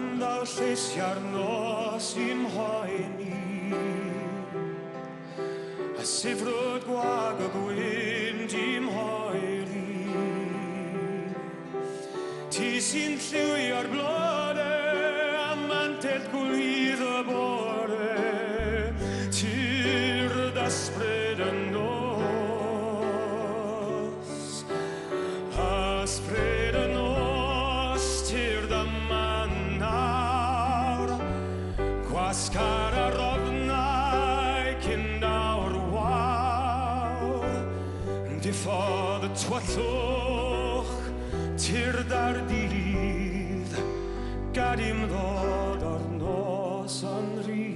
Andal lleisia'r nos i'n hoeni, a sifrod gwag y gwyn dim hoeli. Ti sy'n lliwio'r blodau a mantell gwlydd y bore, tir d'ysbryd y nos. Ysbryd y nos, tir dyma nawr, gwasgar ar ofnau cyn dawr wawr, diffodd y twyllwch, tir dar dydd, gad i'm ddod o'r nos yn rhydd.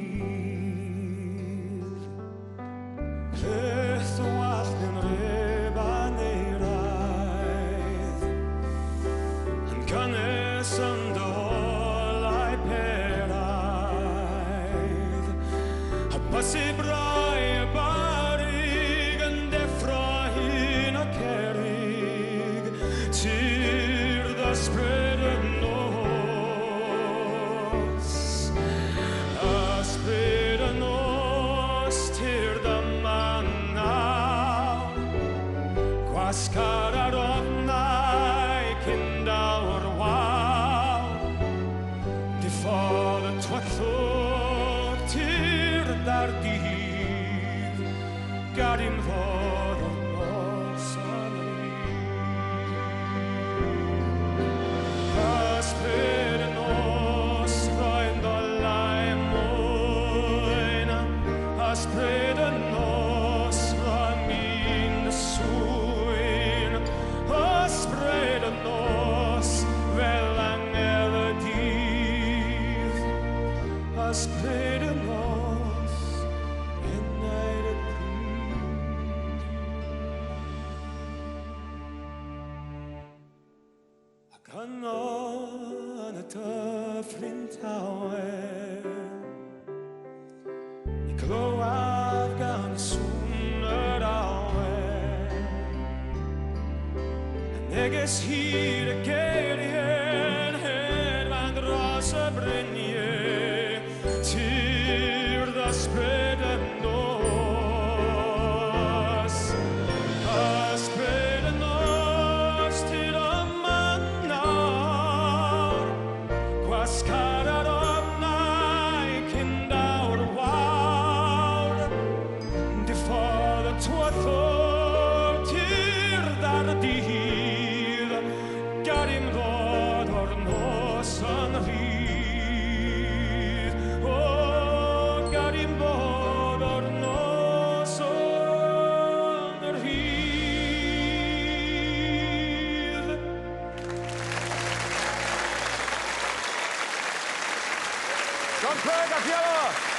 Peth wallt yn reban ei raidd, yn cynnes yn dolau peraidd, a bysib rai y barig yn deffro hyn o cerig, tir d'ysbryd y nos. Ysbryd y nos, tir dyma nawr, gwasgar ar ofnau cyn dawr wawr, diffodd y twyllwch, tir dar dydd, gad i'm ddod o'r nos yn ysbryd y nos, roi'n dolau mwyn. Ysbryd y nos, roi'n mynd y swyn. Ysbryd y nos, fel angel y dydd. Ysbryd y nos, yn neud y pryd. Ac yno yn y dyffryn tawer, ni glywaf gan y sŵn yr awer, a neges hyd y geiriau'n hedfan dros y bryniau, tir d'ysbryd y nos. Ysbryd y nos, tir yma nawr, gwasgar ar ofnau cyn dawr wawr, diffodd y twyllwch, tir dar dydd, gad i'm ddod o'r nos yn rhydd. O, gad i'm ddod o'r nos yn rhydd. John Prog a piano!